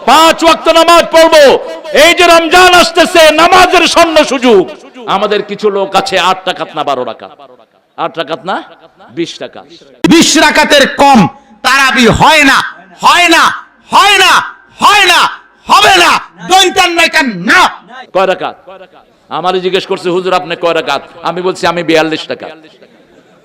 5 ওয়াক্ত নামাজ পড়বো। এই যে রমজান আসতেছে, নামাজের স্বর্ণ সুযোগ। আমাদের কিছু লোক আছে 8 রাকাত না 12 রাকাত, 8 রাকাত না 20 রাকাত, 20 রাকাতের কম তারাবি হয় না, হয় না, হয় না, হয় না, হবে না, দৈতান নাই কেন না। কয় রাকাত? আমারে জিজ্ঞেস করছে, হুজুর আপনি কয় রাকাত? আমি বলছি আমি 42 রাকাত।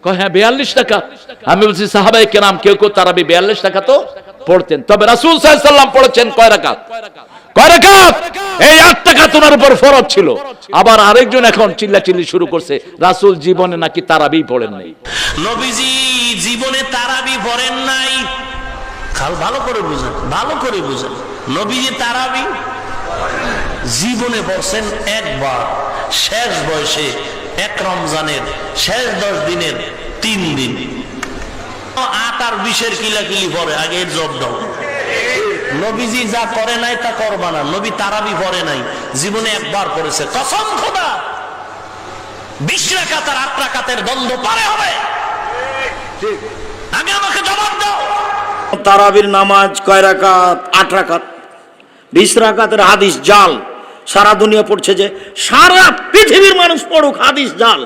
কয় হ্যাঁ 42 রাকাত। আমি বলছি সাহাবায়ে কেরাম কেউ কেউ তারাবি 42 রাকাত তো পড়তেন, তবে রাসূল সাল্লাল্লাহু আলাইহি ওয়াসাল্লাম পড়েছেন কয় রাকাত? কয় রাকাত? এই 8 রাকাত ওনার উপর ফরজ ছিল। আবার আরেকজন এখন চিল্লাচিল্লি শুরু করছে রাসূল জীবনে নাকি তারাবি পড়েন নাই। নবীজি জীবনে তারাবি পড়েন নাই। ভালো করে বুঝেন, ভালো করে বুঝেন। নবীজি তারাবি জীবনে পড়ছেন একবার, শেষ বয়সে, এক রমজানের শেষ 10 দিনের 3 দিন। 8 আর 20 কিলাকিলি পরে আগে এর জব দাও। নবীজি যা করে নাই তা করবা না। নবী তারাবি পড়ে নাই, জীবনে একবার পড়েছে। কসম খোদা 20 রাকাত আর 8 রাকাতের দ্বন্দ্ব পারে হবে। আগে আমাকে জবাব দাও। তারাবির নামাজ কয় রাকাত? 8 রাকাত। 20 রাকাতের হাদিস জাল, সারা দুনিয়া পড়ছে, যে সারা পৃথিবীর মানুষ পড়ুক, হাদিস জাল,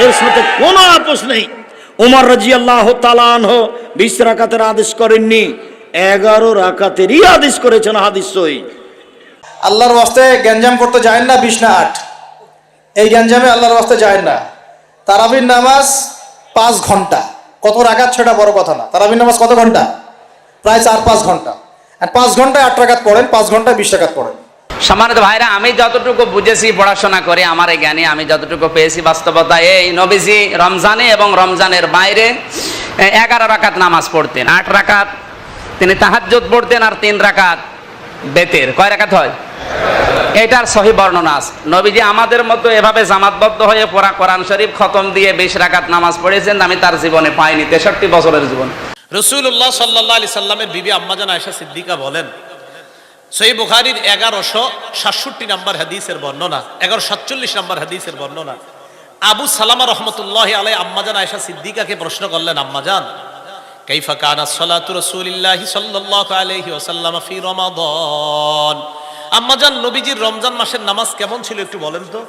এর সাথে কোনো আপোষ নেই। ওমর রাদিয়াল্লাহু তাআলা আনহু 20 রাকাতের আদেশ করেননি, 11 রাকাতেরই আদেশ করেছেন, হাদিস সহিহ। আল্লাহর ওয়াস্তে গ্যাঞ্জাম করতে যায় না 20 না 8, এই গ্যাঞ্জামে আল্লাহর ওয়াস্তে যায় না। তারাবির নামাজ 5 ঘন্টা, কত রাকাত সেটা বড় কথা না। তারাবির নামাজ কত ঘন্টা? প্রায় 4-5 ঘন্টা। আর 5 ঘন্টায় 8 রাকাত পড়েন, 5 ঘন্টায় 20 রাকাত পড়েন। সম্মানিত ভাইরা, আমি যতটুকু বুঝেছি পড়াশোনা করে, আমার এই জ্ঞানে আমি যতটুকু পেয়েছি, বাস্তবতা এই নবীজি রমজানে এবং রমজানের বাইরে 11 রাকাত নামাজ পড়তেন। 8 রাকাত তিনি তাহাজ্জুদ পড়তেন, আর 3 রাকাত বেতের। কয় রাকাত হয়? এটার সহি বর্ণনা আছে। নবীজি আমাদের মতো এভাবে জামাতবদ্ধ হয়ে পড়া কোরআন শরীফ খতম দিয়ে 20 রাকাত নামাজ পড়েছেন, আমি তার জীবনে পাইনি, 63 বছরের জীবন। রাসূলুল্লাহ সাল্লাল্লাহু আলাইহি সাল্লামের বিবি আম্মাজান আয়েশা সিদ্দিকা বলেন, সহিহ বুখারীর 1167 নম্বর হাদিসের বর্ণনা, 1147 নম্বর হাদিসের বর্ণনা, আবু সালামা রাহমাতুল্লাহি আলাইহি আম্মাজান আয়েশা সিদ্দিকাকে প্রশ্ন করলেন, আম্মাজান কাইফা কানাত সালাতু রাসূলিল্লাহি সাল্লাল্লাহু আলাইহি ওয়াসাল্লাম ফি রমাদান, আম্মাজান নবীজির রমজান মাসের নামাজ কেমন ছিল একটু বলেন তো।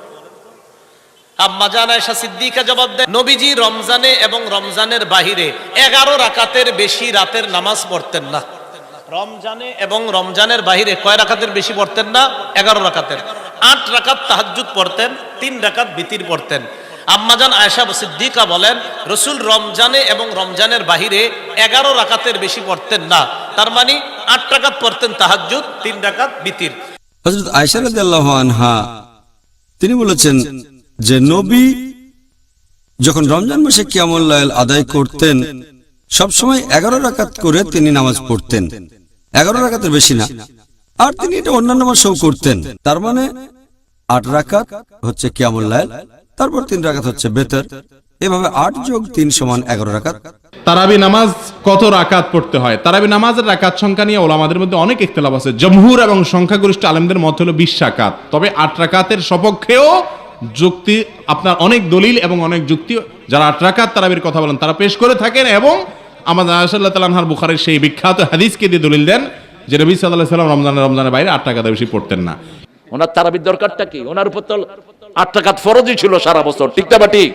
আম্মাজান আয়েশা সিদ্দিকা জবাব দেন, নবীজি রমজানে এবং রমজানের বাহিরে 11 রাকাতের বেশি রাতের নামাজ পড়তেন না। রমজানে এবং রমজানের বাহিরে কয় রাকাতের বেশি পড়তেন না? 11 রাকাতের। 8 রাকাত তাহাজ্জুদ পড়তেন, 3 রাকাত বিতির পড়তেন। আম্মাজান আয়েশা সিদ্দিকা বলেন, রাসূল রমজানে এবং রমজানের বাহিরে 11 রাকাতের বেশি পড়তেন না। তার মানে 8 রাকাত পড়তেন তাহাজ্জুদ, 3 রাকাত বিতির। হযরত আয়েশা রাদিয়াল্লাহু আনহা তিনি বলেছেন যে নবী যখন রমজান মাসে কিয়ামুল লাইল আদায় করতেন, সবসময় 11 রাকাত করে তিনি নামাজ পড়তেন, 11 রাকাতের বেশি না। আর তিনি এটা অন্যান্য মাসেও করতেন। তার মানে 8 রাকাত হচ্ছে কিয়ামুল লাইল, তারপর 3 রাকাত হচ্ছে বেতর, এভাবে 8 যোগ 3 সমান 11 রাকাত। তারাবি নামাজ কত রাকাত পড়তে হয়? তারাবি নামাজের রাকাত সংখ্যা নিয়ে ওলামাদের মধ্যে অনেক ইখতিলাফ আছে। জমহুর এবং সংখ্যাগরিষ্ঠ আলেমদের মত হলো 20 রাকাত। তবে 8 রাকাতের সপক্ষেও যুক্তি, আপনার অনেক দলিল এবং অনেক যুক্তি যারা 8 রাকাত তারাবির কথা বলেন তারা পেশ করে থাকেন, এবং আমাদের আয়েশা রাদিয়াল্লাহু তাআলা আনহার বুখারীর সেই বিখ্যাত হাদিসকে দিয়ে দলিল দেন যে নবী সাল্লাল্লাহু আলাইহি ওয়াসাল্লাম রমজানের বাইরে 8 রাকাতের বেশি পড়তেন না। ওনার তারাবির দরকারটা কি? ওনার উপর তো 8 রাকাত ফরজই ছিল সারা বছর, ঠিক না ঠিক?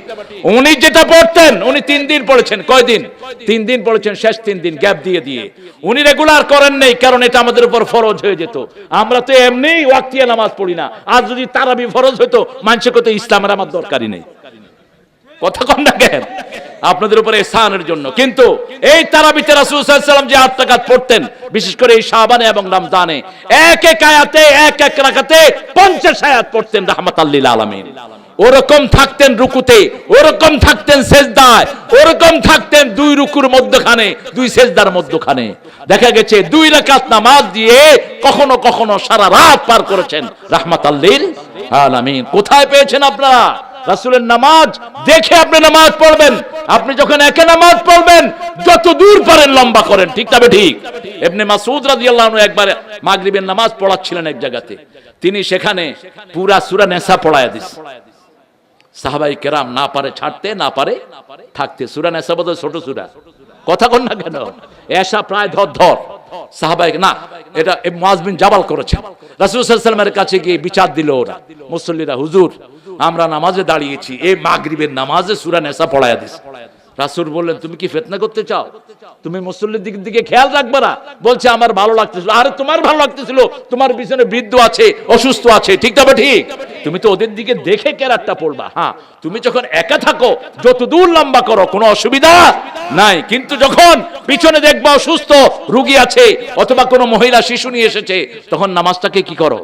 উনি যেটা পড়তেন উনি 3 দিন পড়েছেন। কয় দিন? 3 দিন পড়েছেন, শেষ 3 দিন গ্যাপ দিয়ে দিয়ে। উনি রেগুলার করেন নাই, কারণ এটা আমাদের উপর ফরজ হয়ে যেত। আমরা তো এমনি ওয়াক্তিয়া নামাজ পড়ি না, আর যদি তারাবি ফরজ হতো মানুষের কত ইসলামের আমার দরকারই নেই। কথা কম না কেন? আপনাদের উপরে ইহসানের জন্য। কিন্তু এই তারাবিতে রাসূল সাল্লাল্লাহু আলাইহি ওয়াসাল্লাম যে 8 রাকাত পড়তেন, বিশেষ করে এই শাবানে এবং রমজানে, এক এক আয়াতে এক এক রাকাতে 50 আয়াত পড়তেন রাহমাতাল লিল আলামিন। ওরকম থাকতেন রুকুতে, ওরকম থাকতেন সেজদায়, ওরকম থাকতেন 2 রুকুর মধ্যখানে, 2 সেজদার মধ্যখানে। দেখা গেছে 2 রাকাত নামাজ দিয়ে কখনো কখনো সারা রাত পার করেছেন রাহমাতাল লিল আলামিন। কোথায় পেয়েছেন আপনারা রাসূলের নামাজ? দেখে আপনি নামাজ পড়বেন। আপনি যখন একে নামাজ পড়বেন যত দূর পারেন লম্বা করেন, ঠিক তবে ঠিক। ইবনে মাসউদ রাদিয়াল্লাহু আনহু একবার মাগরিবের নামাজ পড়াচ্ছিলেন এক জায়গাতে, তিনি সেখানে পুরা সূরা নিসা পড়ায়া দিয়েছেন। সাহাবায়ে কেরাম না পারে ছাড়তে, না পারে থাকতে। সূরা নিসা বড় ছোট সূরা, কথা কন না কেন? এসা প্রায় ধর সাহাবায়ে না, এটা মুআজ বিন জাবাল করেছেন। রাসূল সাল্লাল্লাহু আলাইহি ওয়াসাল্লামের কাছে গিয়ে বিচার দিল ওরা মুসল্লিরা, হুজুর আমরা নামাজে দাঁড়িয়েছি, এই মাগরিবের নামাজে সূরা নিসা পড়ায়া দিস। রাসূল বললেন তুমি কি ফিতনা করতে চাও? তুমি মুসল্লির দিকে খেয়াল রাখবে না? বলছে আমার ভালো লাগতেছিল। আরে তোমার ভালো লাগতেছিল, তোমার পিছনে বৃদ্ধ আছে, অসুস্থ আছে, ঠিক তবে ঠিক, তুমি তো ওদের দিকে দেখে কেরাতটা পড়বা। হ্যাঁ, তুমি যখন একা থাকো যত দূর লম্বা করো কোনো অসুবিধা নাই, কিন্তু যখন পিছনে দেখবা অসুস্থ রোগী আছে অথবা কোনো মহিলা শিশু নিয়ে এসেছে, তখন নামাজটাকে কি করো?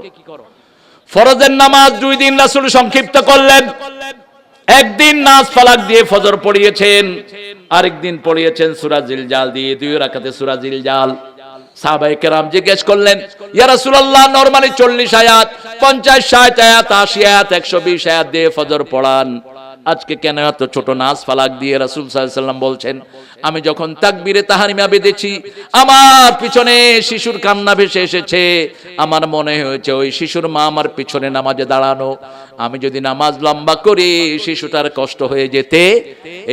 ফরজের নামাজ 2 দিন রাসূল সংক্ষিপ্ত করলেন। একদিন নাস ফালাক দিয়ে ফজর পড়িয়েছেন, আরেকদিন পড়িয়েছেন সূরা জিলজাল দিয়ে 2 রাকাতে সূরা জিলজাল। সাহাবায়ে কেরাম জিজ্ঞেস করলেন, ইয়া রাসূলুল্লাহ নরমালি 40 আয়াত, 50 60 আয়াত, 80 আয়াত, 120 আয়াত দিয়ে ফজর পড়ান, আজকে কেন এত ছোট নাস ফালাক দিয়ে? রাসূল সাল্লাল্লাহু আলাইহি ওয়াসাল্লাম বলছেন, আমি যখন তাকবীরে তাহরিমা বেঁধেছি আমার পিছনে শিশুর কান্না ভেসে এসেছে, আমার মনে হয়েছে ওই শিশুর মা আমার পিছনে নামাজে দাঁড়ানো, আমি যদি নামাজ লম্বা করি শিশুটার কষ্ট হয়ে যেতে,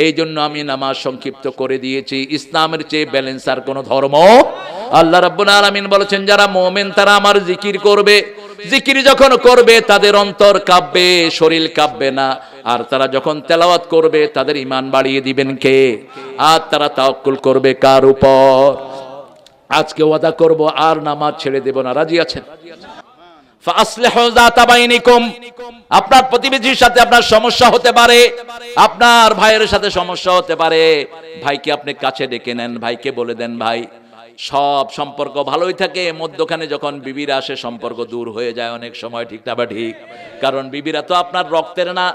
এই জন্য আমি নামাজ সংক্ষিপ্ত করে দিয়েছি। ইসলামের চেয়ে ব্যালেন্স আর কোনো ধর্ম। আল্লাহ রাব্বুল আলামিন বলেছেন যারা মুমিন তারা আমার জিকির করবে, জিকির যখন করবে তাদের অন্তর কাঁপবে, শরীর কাঁপবে না, আর তারা যখন তেলাওয়াত করবে তাদের ঈমান বাড়িয়ে দিবেন কে? আর তারা তাওয়াক্কুল করবে কার উপর? আজকে ওয়াদা করব আর নামাজ ছেড়ে দেব না, রাজি আছেন? ফাসলিহু যাতা বাইনিকুম, আপনার প্রতিবেশীর সাথে আপনার সমস্যা হতে পারে, আপনার ভাইয়ের সাথে সমস্যা হতে পারে, ভাইকে আপনি কাছে ডেকে নেন, ভাইকে বলে দেন ভাই, সব সম্পর্ক ভালোই থাকে, মধ্যখানে যখন বিবিরা আসে সম্পর্ক দূর হয়ে যায় অনেক সময়, ঠিক না বা ঠিক? কারণ বিবিরা তো আপনার রক্তের না,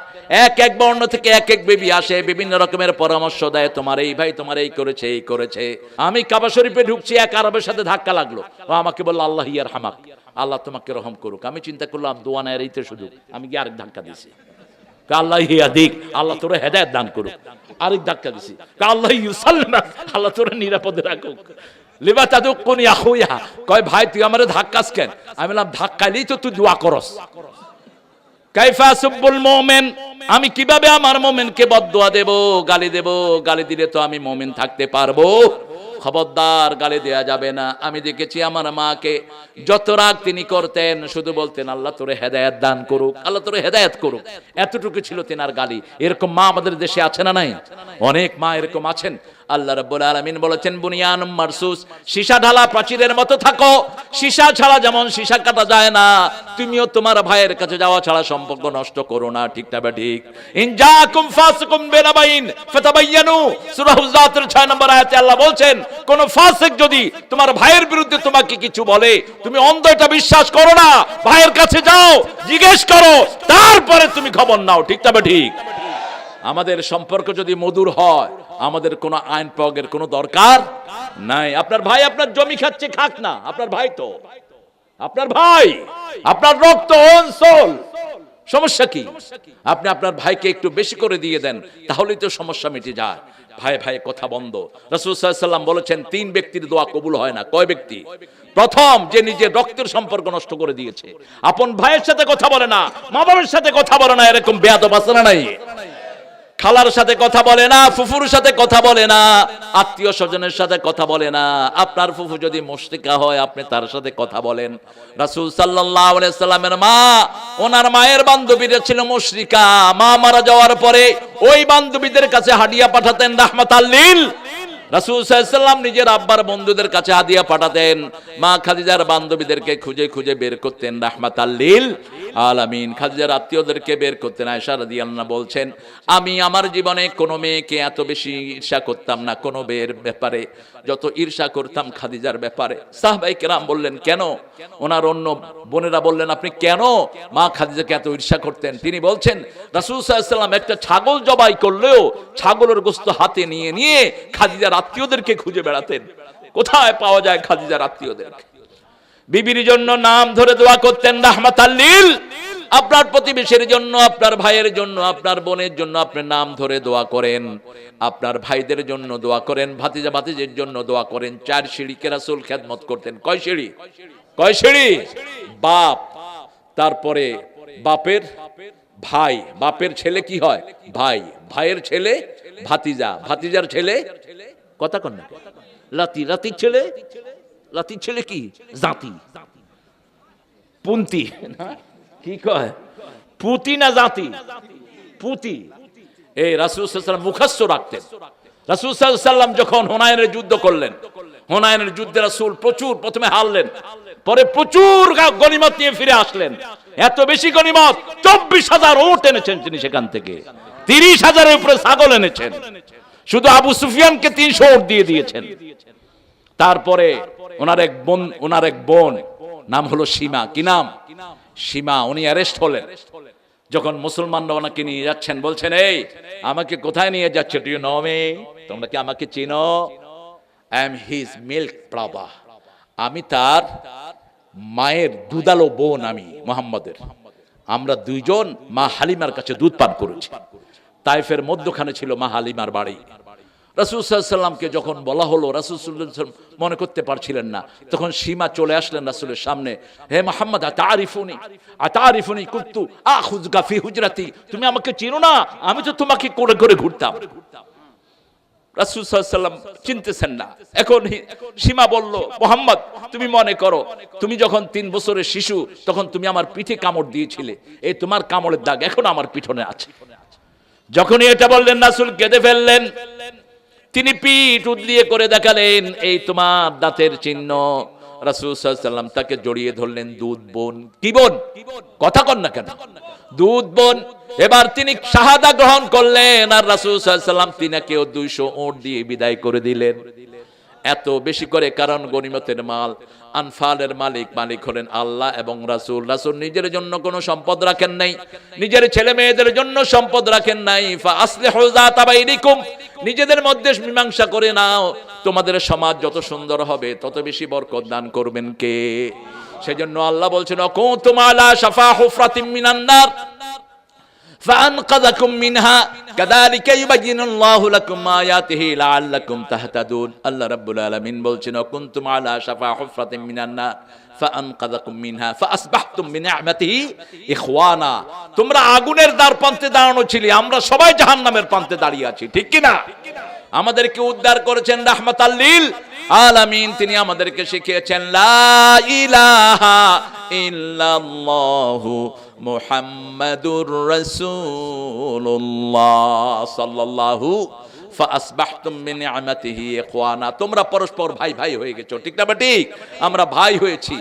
এক এক বর্ণ থেকে এক এক বিবি আসে, বিভিন্ন রকমের পরামর্শ দেয়, তোমার এই ভাই তোমার এই করেছে এই করেছে। আমি কাবা শরীফে ঢুকছি, এক আরবের সাথে ধাক্কা লাগলো, ও আমাকে বলল আল্লাহ ইয়ার হামাক, আল্লাহ তোমাকে রহম করুক। আমি চিন্তা করলাম দোয়া নেয় এইতে সুযোগ, আমি কি আরেক ধাক্কা দিছি, আল্লাহ হিয়া দিক, আল্লাহ তোরা হেদায়েত দান করুক। আরেক ধাক্কা দিছি, আল্লাহ ইউসাল্লিমা, আল্লাহ তোরা নিরাপদে রাখুক। লিবা তাদুকুনি আখুয়া, কয় ভাই তুই আমারে ধাক্কাস কেন? আমি বললাম ধাক্কাইলেই তো তুই দোয়া করস। কাইফা সুব্বুল মুমিন, আমি কিভাবে আমার মুমিনকে বদদোয়া দেব, গালি দেব? গালি দিলে তো আমি মুমিন থাকতে পারবো? খবরদার, গালি দেয়া যাবে না। আমি দেখেছি আমার মাকে যত রাগ তিনি করতেন শুধু বলতেন আল্লাহ তোরে হেদায়েত দান করুক, আল্লাহ তোরে হেদায়েত করুক, এতটুকু ছিল তেনার গালি। এরকম মা আমাদের দেশে আছে না নাই? অনেক মা এরকম আছেন। আল্লাহ রাব্বুল আলামিন বলেছেন বুনিয়ানুম মারসুস, সীসা ঢালা প্রাচীরের মতো থাকো, সীসা ছাড়া যেমন সীসা কাটা যায় না, তুমিও তোমার ভাইয়ের কাছে যাওয়া ছাড়া সম্পর্ক নষ্ট করো না, ঠিক না ঠিক? ইন জাকুম ফাসিকুম বিনাবাইন ফাতাবায়ানু, সূরা হুজরাতের 6 নম্বর আয়াতে আল্লাহ বলছেন কোন ফাসিক যদি তোমার ভাইয়ের বিরুদ্ধে তোমাকে কিছু বলে, তুমি অন্ধ এটা বিশ্বাস করো না, ভাইয়ের কাছে যাও, জিজ্ঞেস করো, তারপরে তুমি খবর নাও, ঠিক না ঠিক? আমাদের সম্পর্ক যদি মধুর হয় আমাদের কোনো আইন প্রয়োগের কোনো দরকার নাই। আপনার ভাই আপনার জমি খাচ্ছে, খাক না, আপনার ভাই তো আপনার ভাই, আপনার রক্ত অঞ্চল, সমস্যা কি? আপনি আপনার ভাইকে একটু বেশি করে দিয়ে দেন, তাহলেই তো সমস্যা মিটে যায়। ভাই ভাই কথা বন্ধ। রাসূল সাল্লাল্লাহু আলাইহি ওয়াসাল্লাম বলেছেন 3 ব্যক্তির দোয়া কবুল হয় না। কয় ব্যক্তি? প্রথম, যে নিজের রক্তের সম্পর্ক নষ্ট করে দিয়েছে, আপন ভাইয়ের সাথে কথা বলে না, মা বাবার সাথে কথা বলে না, এরকম বেয়াদব আছে না নাই? খালার সাথে কথা বলে না, ফুফুর সাথে কথা বলে না, আত্মীয় স্বজনের সাথে কথা বলে না। আপনার ফুফু যদি মুশরিকা হয় আপনি তার সাথে কথা বলেন। রাসূল সাল্লাল্লাহু আলাইহি সাল্লামের মা, ওনার মায়ের বান্ধবীরা ছিল মুশরিকা, মা মারা যাওয়ার পরে ওই বান্ধবীদের কাছে হাদিয়া পাঠাতেন রাহমাতাল লিল। রাসূল সাল্লাল্লাহু আলাইহি সাল্লাম নিজের আব্বার বন্ধুদের কাছে হাদিয়া পাঠাতেন, মা খাদিজার বান্ধবীদেরকে খুঁজে খুঁজে বের করতেন রাহমাতাল লিল আলামিন। খাদিজার আত্মীয়দেরকে বের করতেন। আয়েশা রাদিয়াল্লাহু আনহা বলছেন, আমি আমার জীবনে কোনো মেয়েকে এত বেশি ঈর্ষা করতাম না কোনো মেয়ের ব্যাপারে যত ঈর্ষা করতাম খাদিজার ব্যাপারে। সাহাবায়ে কেরাম বললেন কেন? ওনার অন্য বোনেরা বললেন আপনি কেন মা খাদিজাকে এত ঈর্ষা করতেন? তিনি বলছেন রাসূল সাল্লাল্লাহু আলাইহি সাল্লাম একটা ছাগল জবাই করলেও ছাগলের গোশত হাতে নিয়ে নিয়ে খাদিজার আত্মীয়দেরকে খুঁজে বেড়াতেন, কোথায় পাওয়া যায় খাদিজার আত্মীয়দেরকে। বিবির জন্য নাম ধরে দোয়া করতেন রাহমাতাল লিল। আপনার প্রতিবেশীর জন্য, আপনার ভাইয়ের জন্য, আপনার বোনের জন্য আপনি নাম ধরে দোয়া করেন, আপনার ভাইদের জন্য দোয়া করেন, ভাতিজা ভাতিজের জন্য দোয়া করেন। 4 সিঁড়িকে রাসূল খেদমত করতেন। কয় সিঁড়ি? কয় সিঁড়ি? বাপ, তারপরে বাপের ভাই, বাপের ছেলে কি হয়? ভাই, ভাইয়ের ছেলে ভাতিজা, ভাতিজার ছেলে কথা কন না, লাতি, লাতির ছেলে লাতির ছেলে কি জাতি, পুন্তি না কি কয়, পুতি না জাতি, পুতি। এই রাসূল সাল্লাল্লাহু আলাইহি ওয়াসাল্লাম মুখস্থ রাখতেন। রাসূল সাল্লাল্লাহু আলাইহি ওয়াসাল্লাম যখন হুনাইনের যুদ্ধ করলেন, হুনাইনের যুদ্ধে রাসূল প্রচুর প্রথমে হারলেন, পরে প্রচুর গনিমত নিয়ে ফিরে আসলেন। এত বেশি গনিমত 24,000 উট এনেছেন তিনি সেখান থেকে, 30,000-এর উপরে ছাগল এনেছেন। শুধু আবু সুফিয়ানকে 300 উট দিয়ে দিয়েছেন। তারপরে ওনার এক বোন নাম হলো সীমা, কি নাম? সীমা। উনি অ্যারেস্ট হলেন। যখন মুসলমানরা ওনাকে নিয়ে যাচ্ছেন, বলছেন এই আমাকে কোথায় নিয়ে যাচ্ছে? Do you know me? তোমরা কি আমাকে চিনো? I am his milk brother, আমি তার মায়ের দুধালো বোন, আমি মুহাম্মদের। আমরা দুইজন মা হালিমার কাছে দুধ পান করেছি। তাইফের মধ্যখানে ছিল মা হালিমার বাড়ি। রাসূল সাল্লাল্লাহু আলাইহি ওয়াসাল্লামকে যখন বলা হলো, রাসূল সাল্লাল্লাহু আলাইহি ওয়াসাল্লাম মনে করতে পারছিলেন না। তখন সীমা চলে আসলেন রাসূলের সামনে। হে মুহাম্মদ, আতারিফুনি কুনতু আখুযুকা ফি হুজরাতি, তুমি আমাকে চিনো না? আমি তো তোমাকে করে করে ঘুরতাম। রাসূল সাল্লাল্লাহু আলাইহি ওয়াসাল্লাম চিনতেছেন না। এখন সীমা বলল, মুহাম্মদ তুমি মনে করো তুমি যখন 3 বছরের শিশু তখন তুমি আমার পিঠে কামড় দিয়েছিলে, এই তোমার কামড়ের দাগ এখন আমার পিছনে আছে। যখনই এটা বললেন রাসূল কেঁদে ফেললেন। তিনি পিঠ উদলিয়ে করে দেখালেন, এই তোমার দাঁতের চিহ্ন। রাসূল সাল্লাল্লাহু আলাইহি ওয়াসাল্লাম তাকে জড়িয়ে ধরলেন। দুধ বোন, কি বোন? কথা কন না কেন? দুধ বোন। এবার তিনি শাহাদা গ্রহণ করলেন, আর রাসূল সাল্লাল্লাহু আলাইহি ওয়াসাল্লাম তিনাকেও 200 উট দিয়ে বিদায় করে দিলেন। এত বেশি করে, কারণ গনিমতের মাল, আনফালের মালিক হলেন আল্লাহ এবং রাসূল। রাসূল নিজের জন্য কোনো সম্পদ রাখেন নাই, নিজের ছেলে মেয়েদের জন্য সম্পদ রাখেন নাই। ফা আসলিহু যাতা বাইনিকুম, নিজেদের মধ্যে মীমাংসা করে নাও, তোমাদের সমাজ যত সুন্দর হবে তত বেশি বরকত দান করবেন কে? সেজন্য আল্লাহ বলছেন, কুনতুম আলা শাফা হুফরাতিম মিনান নার فأنقذكم منها كذلك يبين الله لكم آياته لعلكم تهتدون। আল্লাহ রাব্বুল আলামিন বলছেন, কুনতুম আলা শাফা হুফরাতিম মিনান নার ফাআনকাযাকুম মিনহা ফাআসবাহতুম বিনি'মাতিহি ইখওয়ানা। তোমরা আগুনের দ্বার প্রান্তে দাঁড়ানো ছিলে, আমরা সবাই জাহান্নামের প্রান্তে দাঁড়িয়ে আছি, ঠিক কি না? আমাদেরকে উদ্ধার করেছেন রাহমাতাল লিল আলামিন। তিনি আমাদেরকে শিখিয়েছেন লা ইলাহা ইল্লাল্লাহু মুহাম্মাদুর রাসূলুল্লাহ সাল্লাল্লাহু ফাআসবাহতুম বিনি'মাতিহি ইখওয়ানা। তোমরা পরস্পর ভাই ভাই হয়ে গেছো, ঠিক না? ঠিক আমরা ভাই হয়েছি।